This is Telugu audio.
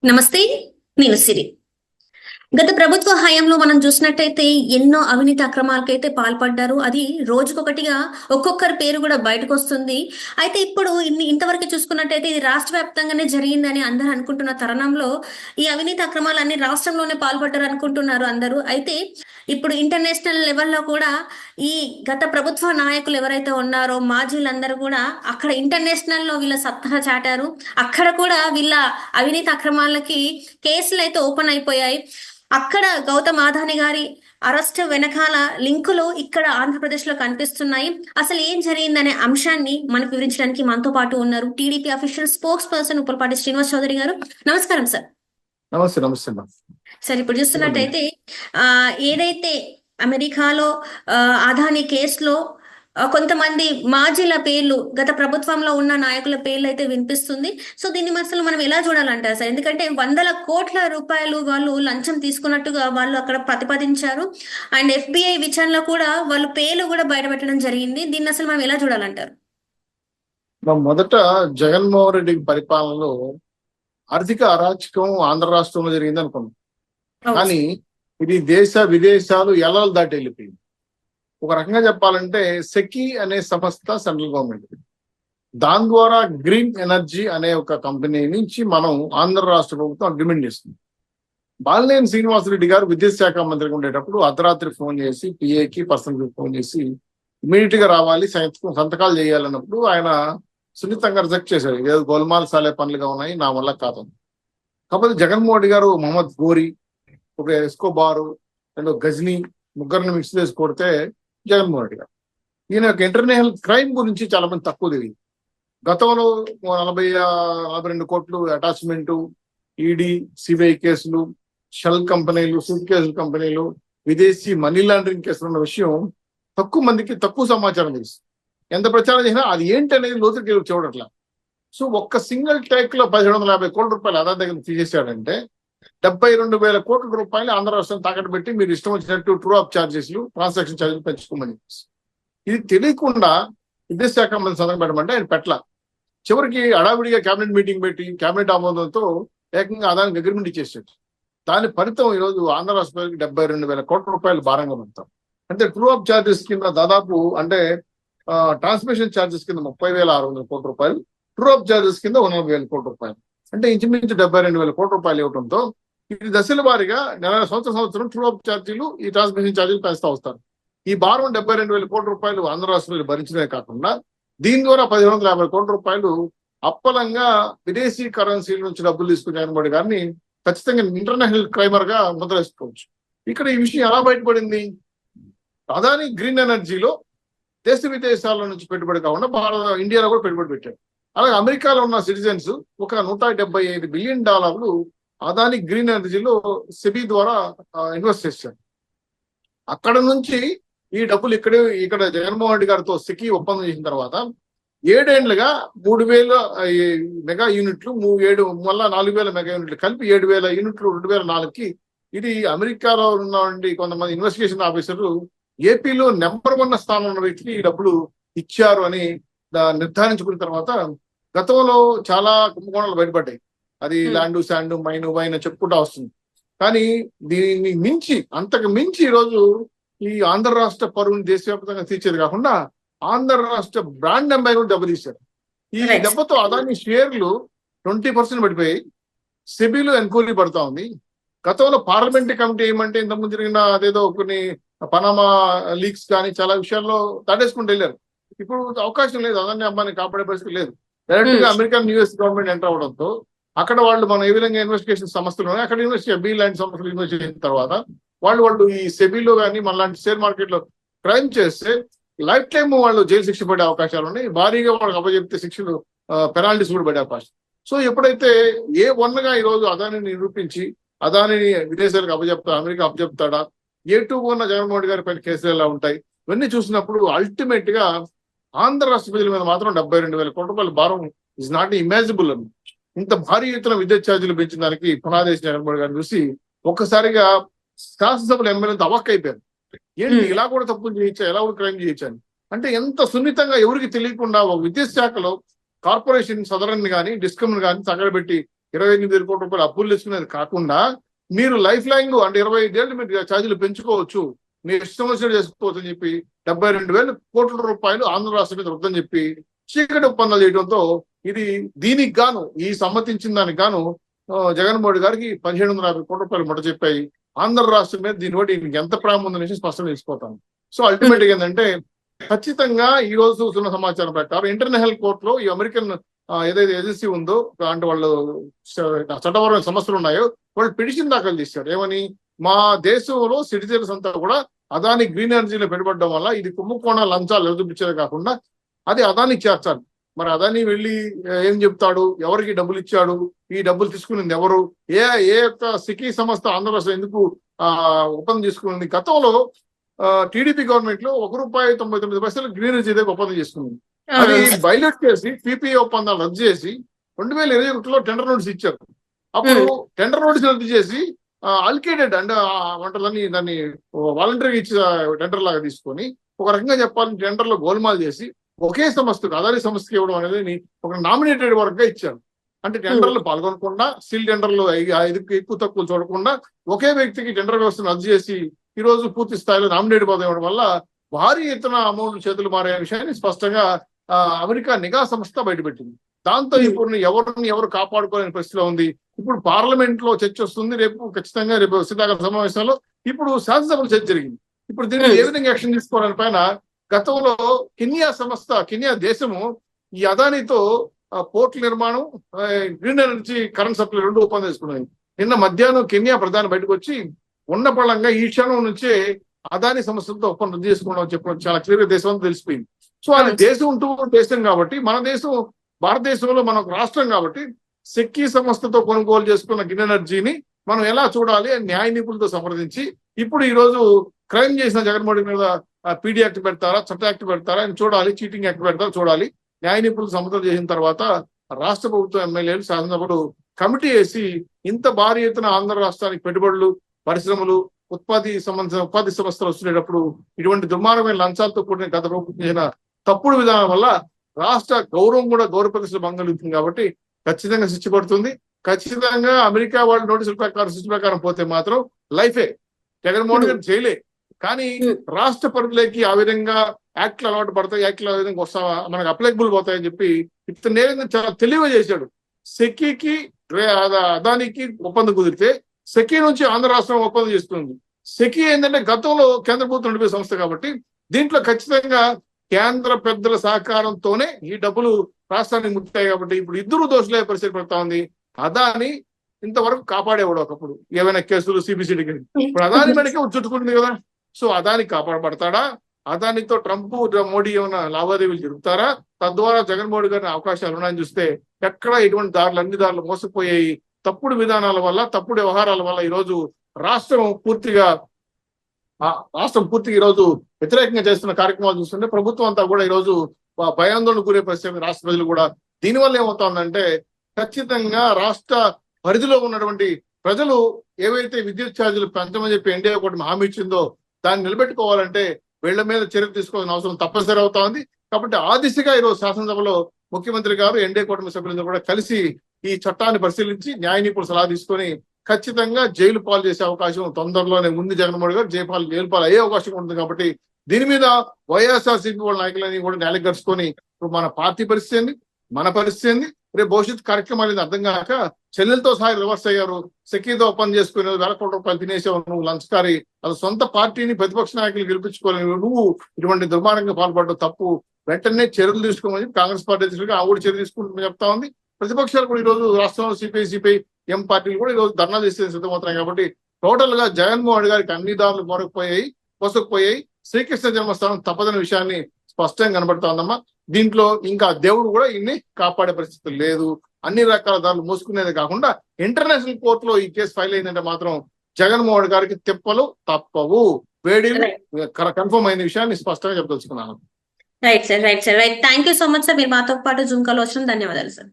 నమస్తే. నేను సిరి. గత ప్రభుత్వ హయాంలో మనం చూసినట్టయితే ఎన్నో అవినీతి అక్రమాలకైతే పాల్పడ్డారు. అది రోజుకొకటిగా ఒక్కొక్కరి పేరు కూడా బయటకొస్తుంది. అయితే ఇప్పుడు ఇంతవరకు చూసుకున్నట్టయితే ఇది రాష్ట్ర వ్యాప్తంగానే జరిగిందని అందరూ అనుకుంటున్న తరుణంలో ఈ అవినీతి అక్రమాలన్నీ రాష్ట్రంలోనే పాల్పడ్డారు అనుకుంటున్నారు అందరూ. అయితే ఇప్పుడు ఇంటర్నేషనల్ లెవెల్లో కూడా ఈ గత ప్రభుత్వ నాయకులు ఎవరైతే ఉన్నారో మాజీలందరూ కూడా అక్కడ ఇంటర్నేషనల్ లో వీళ్ళ సత్తా చాటారు. అక్కడ కూడా వీళ్ళ అవినీతి అక్రమాలకి కేసులు అయితే ఓపెన్ అయిపోయాయి. అక్కడ గౌతమ్ అదాని గారి అరెస్ట్ వెనకాల లింకులు ఇక్కడ ఆంధ్రప్రదేశ్ లో కనిపిస్తున్నాయి. అసలు ఏం జరిగిందనే అంశాన్ని మనకు వివరించడానికి మనతో పాటు ఉన్నారు TDP official spokesperson Uppalapati Srinivas Chowdary గారు. నమస్కారం సార్. నమస్తే. నమస్తే సార్, ఇప్పుడు చూస్తున్నట్టయితే ఏదైతే అమెరికాలో అదాని కేసులో కొంతమంది మాజీల పేర్లు, గత ప్రభుత్వంలో ఉన్న నాయకుల పేర్లు అయితే వినిపిస్తుంది. సో దీన్ని అసలు మనం ఎలా చూడాలంటారు సార్? ఎందుకంటే 100 కోట్ల రూపాయలు వాళ్ళు లంచం తీసుకున్నట్టుగా వాళ్ళు అక్కడ ప్రతిపాదించారు. అండ్ FBI విచారణలో కూడా వాళ్ళు పేర్లు కూడా బయటపెట్టడం జరిగింది. దీన్ని అసలు మనం ఎలా చూడాలంటారు? మొదట జగన్మోహన్ రెడ్డి పరిపాలనలో ఆర్థిక అరాచకం ఆంధ్ర రాష్ట్రంలో జరిగింది అనుకున్నాం. కానీ ఇది దేశ విదేశాలు ఎల్లలు దాటి వెళ్ళిపోయింది. ఒక రకంగా చెప్పాలంటే సెకీ అనే సంస్థ సెంట్రల్ గవర్నమెంట్, దాని ద్వారా గ్రీన్ ఎనర్జీ అనే ఒక కంపెనీ నుంచి మనం ఆంధ్ర రాష్ట్ర ప్రభుత్వం అగ్రిమెంట్ చేస్తుంది. బాలినేని శ్రీనివాసరెడ్డి గారు విద్యుత్ శాఖ మంత్రిగా ఉండేటప్పుడు అర్ధరాత్రి ఫోన్ చేసి పిఏకి పర్సన్ ఫోన్ చేసి ఇమీడియట్ గా రావాలి, సంతకాలు చేయాలన్నప్పుడు ఆయన సున్నితంగా రిజెక్ట్ చేశారు. ఏదో గోల్మాల్ సాలే పనులుగా ఉన్నాయి, నా వల్ల కాదు. కాకపోతే జగన్మోహన్ రెడ్డి గారు మొహమ్మద్ గోరి, ఒక ఎస్కోబారు, రెండు గజనీ, ముగ్గురిని మిక్స్ చేసి కొడితే జగన్మోహన్ రెడ్డి గారు ఈయన యొక్క ఇంటర్నేషనల్ క్రైమ్ గురించి చాలా మంది తక్కువ తెలియదు. గతంలో 42 కోట్లు అటాచ్మెంట్, ఈడీ సిబిఐ కేసులు, షెల్ కంపెనీలు, సూట్ కేసుల కంపెనీలు, విదేశీ మనీ లాండరింగ్ కేసులు ఉన్న విషయం తక్కువ మందికి, తక్కువ సమాచారం తెలుసు. ఎంత ప్రచారం చేసినా అది ఏంటి అనేది లోతుకి చూడట్లా. సో ఒక్క సింగిల్ టేక్ లో 1750 కోట్ల రూపాయలు ఆదాయ దగ్గర తీసేశాడంటే 72,000 కోట్ల రూపాయలు ఆంధ్ర రాష్ట్రం తాకట్టు పెట్టి మీరు ఇష్టం వచ్చినట్టు ట్రూ అప్ ఛార్జెస్లు, ట్రాన్సాక్షన్ ఛార్జెస్ పెంచుకోమని. ఇది తెలియకుండా విద్యాశాఖ మంత్రి సంతకం పెట్టమంటే ఆయన పెట్టల. చివరికి అడావిడిగా కేబినెట్ మీటింగ్ పెట్టి కేబినెట్ ఆమోదంతో ఏకంగా అదానికి అగ్రిమెంట్ ఇచ్చేసాడు. దాని ఫలితం ఈరోజు ఆంధ్ర రాష్ట్రానికి 72,000 కోట్ల రూపాయలు భారంగా పడతాం. అంటే ట్రూ అప్ ఛార్జెస్ కింద దాదాపు, అంటే ట్రాన్స్మిషన్ ఛార్జెస్ కింద 30,600 కోట్ల రూపాయలు, ట్రూ అప్ ఛార్జెస్ కింద 40,000 కోట్ల రూపాయలు, అంటే ఇంచుమించు 72,000 కోట్ల రూపాయలు ఇవ్వడంతో ఇది దశల వారీగా సంవత్సరం ట్రూ అప్ ఛార్జీలు, ఈ ట్రాన్స్మిషన్ ఛార్జీలు పెంచుతూ వస్తారు. ఈ భారం 72,000 కోట్ల రూపాయలు ఆంధ్ర రాష్ట్రంలో భరించడమే కాకుండా దీని ద్వారా 1,150 కోట్ల రూపాయలు అప్పలంగా విదేశీ కరెన్సీల నుంచి డబ్బులు తీసుకుని జగన్మోహన్ గారిని ఖచ్చితంగా ఇంటర్నేషనల్ క్రైమర్ గా ముద్రేసుకోవచ్చు. ఇక్కడ ఈ విషయం ఎలా బయటపడింది? అదాని గ్రీన్ ఎనర్జీలో దేశ విదేశాల నుంచి పెట్టుబడి కాకుండా ఇండియాలో కూడా పెట్టుబడి పెట్టాడు. అలాగే అమెరికాలో ఉన్న సిటిజన్స్ ఒక $175 బిలియన్ అదాని గ్రీన్ ఎనర్జీలో సెబీ ద్వారా ఇన్వెస్ట్ చేశారు. అక్కడ నుంచి ఈ డబ్బులు ఇక్కడ జగన్మోహన్ రెడ్డి గారితో సెకీ ఒప్పందం చేసిన తర్వాత 7 ఏళ్లుగా 3,000 మెగా యూనిట్లు, మళ్ళా 4,000 మెగా యూనిట్లు కలిపి 7,000 యూనిట్లు 2004కి. ఇది అమెరికాలో ఉన్నటువంటి కొంతమంది ఇన్వెస్టిగేషన్ ఆఫీసర్లు ఏపీలో నెంబర్ 1 స్థానంలో ఉన్న వ్యక్తికి ఈ డబ్బులు ఇచ్చారు అని నిర్ధారించుకున్న తర్వాత గతంలో చాలా కుంభకోణాలు బయటపడ్డాయి. అది ల్యాండ్, శాండ్, వైన్ చెప్పుకుంటా వస్తుంది. కానీ దీన్ని మించి, అంతకు మించి ఈరోజు ఈ ఆంధ్ర రాష్ట్ర పరువుని దేశవ్యాప్తంగా తీర్చేది కాకుండా ఆంధ్ర రాష్ట్ర బ్రాండ్ అంబాసిడర్ కూడా దెబ్బతీశారు. ఈ దెబ్బతో అదాని షేర్లు 20% పడిపోయాయి. సెబీలో ఎంక్వైరీ పడతా ఉంది. గతంలో పార్లమెంటరీ కమిటీ ఏమంటే ఇంతకుముందు జరిగిన అదేదో కొన్ని పనామా లీక్స్ కానీ చాలా విషయాల్లో దాటేసుకుంటూ వెళ్ళారు. ఇప్పుడు అవకాశం లేదు, అదాని అమ్మాయిని కాపాడే పరిస్థితి లేదు. డైరెక్ట్ గా అమెరికన్ యుఎస్ గవర్నమెంట్ ఎంటర్ అవడంతో అక్కడ వాళ్ళు మనం ఏ విధంగా ఇన్వెస్టిగేషన్ సంస్థలు ఉన్నాయి అక్కడ బీ లాంటి సంస్థలు ఇన్వెస్ట్ చేసిన తర్వాత వాళ్ళు ఈ సెబీలో కానీ మన లాంటి షేర్ మార్కెట్ లో క్రైమ్ చేస్తే లైఫ్ టైమ్ వాళ్ళు జైలు శిక్ష పడే అవకాశాలు ఉన్నాయి. భారీగా వాళ్ళకి అప్పచెప్తే శిక్షలు, పెనాల్టీస్ కూడా పడే అవకాశం. సో ఎప్పుడైతే A1గా ఈరోజు అదానిని నిరూపించి అదానిని విదేశాలకు అప్పచెప్తా, అమెరికా అప్పచెప్తాడా, A2 ఉన్న జగన్మోహన్ రెడ్డి గారి పైన కేసులు ఎలా ఉంటాయి, ఇవన్నీ చూసినప్పుడు అల్టిమేట్ గా ఆంధ్ర రాష్ట్ర ప్రజల మీద మాత్రం 72,000 కోట్ల రూపాయల భారం ఇస్ నాట్ ఇమాజిబుల్ అని. ఇంత భారీ ఎత్తున విద్యుత్ ఛార్జీలు పెంచిన దానికి పునాదేశ్ జగన్మోహన్ గారిని చూసి ఒక్కసారిగా శాసనసభలు ఎమ్మెల్యేలు అవాక్కైపోయారు. ఏంటి ఇలా కూడా తప్పులు చేయొచ్చా, ఎలా కూడా క్రైమ్ చేయొచ్చని. అంటే ఎంత సున్నితంగా ఎవరికి తెలియకుండా ఒక విద్యుత్ శాఖలో కార్పొరేషన్ సదరన్ కానీ డిస్కమ్ కానీ తగలబెట్టి 28,000 కోట్ల రూపాయలు అప్పులు తీసుకునేది కాకుండా మీరు లైఫ్ లైన్ అంటే 25 ఏళ్ళు మీరు ఛార్జీలు పెంచుకోవచ్చు, మీరు ఇష్టం వచ్చినట్టు చేసుకోవచ్చు అని చెప్పి 72,000 కోట్ల రూపాయలు ఆంధ్ర రాష్ట్రం మీద వద్దని చెప్పి చీకటి ఒప్పందాలు చేయడంతో దీనికి గాను ఈ సమ్మతించిన దానికి గాను జగన్మోహన్ గారికి 1,750 కోట్ల రూపాయలు ముట్ట చెప్పాయి. ఆంధ్ర రాష్ట్రం మీద దీన్ని బట్టి ఈయనకి ఎంత ప్రేమ ఉందనేసి స్పష్టంగా తెలిసిపోతాను. సో అల్టిమేట్ గా ఏంటంటే ఖచ్చితంగా ఈ రోజు చూస్తున్న సమాచారం ప్రకారం ఇంటర్నేషనల్ కోర్టులో ఈ అమెరికన్ ఏదైతే ఏజెన్సీ ఉందో అంటే వాళ్ళు చట్టపరమైన సమస్యలు ఉన్నాయో వాళ్ళు పిటిషన్ దాఖలు చేశారు. ఏమని, మా దేశంలో సిటిజన్స్ అంతా కూడా అదాని గ్రీన్ ఎనర్జీలో పెట్టుబడడం వల్ల ఇది కుంభకోణ లంచాలు ఎదుర్పించేది కాకుండా అది అదానికి చేర్చాలి. మరి అదాని వెళ్ళి ఏం చెప్తాడు, ఎవరికి డబ్బులు ఇచ్చాడు, ఈ డబ్బులు తీసుకునేది ఎవరు, ఏ యొక్క సికీ సంస్థ ఆంధ్ర రాష్ట్రం ఎందుకు ఒప్పందం తీసుకున్నది? గతంలో టీడీపీ గవర్నమెంట్ లో ₹1.99 గ్రీన్ ఎనర్జీ దగ్గర ఒప్పందం చేసుకుంది. అది బైలెట్ చేసి పీపీఏ ఒప్పందాలు రద్దు చేసి 2021లో టెండర్ నోటీస్ ఇచ్చారు. అప్పుడు టెండర్ నోటీస్ రద్దు చేసి అలికేటెడ్ అంటే దాన్ని వాలంటరీగా ఇచ్చి టెండర్ లాగా తీసుకొని ఒక రకంగా చెప్పాలని టెండర్ లో గోల్మాల్ చేసి ఒకే సంస్థకు అదాని సంస్థకి ఇవ్వడం అనేది ఒక నామినేటెడ్ వర్క్ గా ఇచ్చారు. అంటే టెండర్లు పాల్గొనకుండా స్టిల్ టెండర్లు ఎక్కువ తక్కువ చూడకుండా ఒకే వ్యక్తికి టెండర్ వ్యవస్థను రద్దు చేసి ఈ రోజు పూర్తి స్థాయిలో నామినేట్ పదం ఇవ్వడం వల్ల భారీ ఎత్తున అమౌంట్ చేతులు మారే విషయాన్ని స్పష్టంగా అమెరికా నిఘా సంస్థ బయటపెట్టింది. దాంతో ఇప్పుడు ఎవరు కాపాడుకోలేని పరిస్థితిలో ఉంది. ఇప్పుడు పార్లమెంట్ లో చర్చ వస్తుంది, ఖచ్చితంగా రేపు శీతాకాల సమావేశంలో ఇప్పుడు శాసనసభలో చర్చ జరిగింది. ఇప్పుడు దీన్ని ఏ విధంగా యాక్షన్ తీసుకోవాలని పైన గతంలో కెన్యా దేశము ఈ అదానితో పోర్టుల నిర్మాణం, గ్రీన్ ఎనర్జీ కరెంట్ సప్లై 2 ఒప్పందం చేసుకున్నాయి. నిన్న మధ్యాహ్నం కెన్యా ప్రధాని బయటకు వచ్చి ఉన్న పళంగా ఈ క్షణం నుంచే అదాని సంస్థలతో ఒప్పందం రద్దు చేసుకోవడం చెప్పడం చాలా క్లియర్ గా దేశం అంతా తెలిసిపోయింది. సో అది దేశం ఉంటూ దేశం కాబట్టి మన దేశం భారతదేశంలో మన రాష్ట్రం కాబట్టి సెక్కీ సంస్థతో కొనుగోలు చేసుకున్న గ్రీన్ ఎనర్జీని మనం ఎలా చూడాలి అని న్యాయ నిపుణులతో సంప్రదించి ఇప్పుడు ఈ రోజు క్రైమ్ చేసిన జగన్మోహన్ మీద పీడీ యాక్ట్ పెడతారా, చట్ట యాక్ట్ పెడతారా అని చూడాలి, చీటింగ్ యాక్ట్ పెడతారా చూడాలి. న్యాయ నిపుణులు సమర్థన చేసిన తర్వాత రాష్ట్ర ప్రభుత్వం ఎమ్మెల్యేలు శాసనసభలు కమిటీ వేసి ఇంత భారీ ఎత్తున ఆంధ్ర రాష్ట్రానికి పెట్టుబడులు, పరిశ్రమలు, ఉపాధి సంస్థలు వస్తున్నప్పుడు ఇటువంటి దుర్మార్గమైన లంచాలతో కూడిన గత ప్రభుత్వం చేసిన తప్పుడు విధానం వల్ల రాష్ట్ర గౌరవం కూడా గౌరవ ప్రతిష్టలు భంగం కలుగుతుంది. కాబట్టి ఖచ్చితంగా శిక్ష పడుతుంది. ఖచ్చితంగా అమెరికా వాళ్ళ నోటీసుల ప్రకారం శిక్ష ప్రకారం పోతే మాత్రం లైఫే, జగన్మోహన్ గారు జైలే. కానీ రాష్ట్ర పరిధిలోకి ఆ విధంగా యాక్ట్లు అలవాటు పడతాయి, యాక్ట్లు ఆ విధంగా మనకు అప్లైకబుల్ పోతాయని చెప్పి ఇతను నేరుగా చాలా తెలివిగా చేశాడు. సెకీకి అదానికి ఒప్పందం కుదిరితే సెకీ నుంచి ఆంధ్ర రాష్ట్రం ఒప్పందం చేస్తుంది. సెకీ ఏంటంటే గతంలో కేంద్ర ప్రభుత్వం నడిపే సంస్థ కాబట్టి దీంట్లో ఖచ్చితంగా కేంద్ర పెద్దల సహకారంతోనే ఈ డబ్బులు రాష్ట్రానికి ముట్టాయి. కాబట్టి ఇప్పుడు ఇద్దరు దోషులే పరిస్థితి పడతా ఉంది. అదాని ఇంతవరకు కాపాడేవాడు ఒకప్పుడు ఏమైనా కేసులు సిబిసిడికి, ఇప్పుడు అదాని మనకే చుట్టుకుంటుంది కదా. సో అదాని కాపాడబడతాడా, అదానితో ట్రంప్ మోడీ ఏమైనా లావాదేవీలు జరుగుతారా, తద్వారా జగన్మోహన్ గారిని అవకాశాలు ఉన్నాయని చూస్తే ఎక్కడ ఇటువంటి అన్ని దారులు మోసపోయాయి. తప్పుడు విధానాల వల్ల, తప్పుడు వ్యవహారాల వల్ల ఈరోజు రాష్ట్రం పూర్తిగా ఈరోజు వ్యతిరేకంగా చేస్తున్న కార్యక్రమాలు చూస్తుంటే ప్రభుత్వం అంతా కూడా ఈరోజు భయాందోళన గురే పరిస్థితి రాష్ట్ర ప్రజలు కూడా. దీనివల్ల ఏమవుతుందంటే ఖచ్చితంగా రాష్ట్ర పరిధిలో ఉన్నటువంటి ప్రజలు ఏవైతే విద్యుత్ ఛార్జీలు పెంచమని చెప్పి ఎన్డీఏ కూటమి హామీ ఇచ్చిందో దాన్ని నిలబెట్టుకోవాలంటే వీళ్ల మీద చర్య తీసుకోవాల్సిన అవసరం తప్పనిసరి అవుతా ఉంది. కాబట్టి ఆ దిశగా ఈరోజు శాసనసభలో ముఖ్యమంత్రి గారు ఎన్డీఏ కూటమి సభ్యులందరూ కూడా కలిసి ఈ చట్టాన్ని పరిశీలించి న్యాయ నిపుణుల సలహా తీసుకొని ఖచ్చితంగా జైలు పాలు చేసే అవకాశం తొందరలోనే ఉంది. జగన్మోహన్ గారు జైలు పాలు అయ్యే అవకాశం ఉంటుంది. కాబట్టి దీని మీద వైఎస్ఆర్సీపీ వాళ్ళ నాయకులని కూడా నేల గడుచుకొని ఇప్పుడు మన పార్టీ పరిస్థితి ఏంది, మన పరిస్థితి ఏంది, రేపు భవిష్యత్ కార్యక్రమాలు అర్థం కాక చెల్లెలతో సహా రివర్స్ అయ్యారు. సెకీతో ఒప్పందం చేసుకుని వేల కోట్ల రూపాయలు తినేసావు నువ్వు లంచకారి, అది సొంత పార్టీని ప్రతిపక్ష నాయకులు గెలిపించుకోలేవు, నువ్వు ఇటువంటి దుర్మార్గంగా పాల్పడ్డ తప్పు, వెంటనే చర్యలు తీసుకోమని కాంగ్రెస్ పార్టీ అధ్యక్షులుగా ఆ కూడా చర్య తీసుకుంటుందని చెప్తా ఉంది. ప్రతిపక్షాలు కూడా ఈ రోజు రాష్ట్రంలో సిపిఐ ఎం పార్టీలు కూడా ఈ రోజు ధర్నా చేసే సిద్ధమవుతున్నాయి. కాబట్టి టోటల్ గా జగన్మోహన్ గారికి అన్ని దారులు మోసకపోయాయి. శ్రీకృష్ణ జన్మస్థానం తప్పదనే విషయాన్ని స్పష్టంగా కనబడతా ఉందమ్మా. దీంట్లో ఇంకా దేవుడు కూడా ఇన్ని కాపాడే పరిస్థితి లేదు. అన్ని రకాల దారులు మోసుకునేది కాకుండా ఇంటర్నేషనల్ కోర్టులో ఈ కేసు ఫైల్ అయిందంటే మాత్రం జగన్మోహన్ గారికి తిప్పలు తప్పవు, వేడిలు కన్ఫర్మ్ అయిన విషయాన్ని స్పష్టంగా చెప్పదలుచుకున్నాను. Right sir. Thank you so much sir. మీరు మాతో పాటు జూమ్ కాల్ వచ్చిన ధన్యవాదాలు సార్.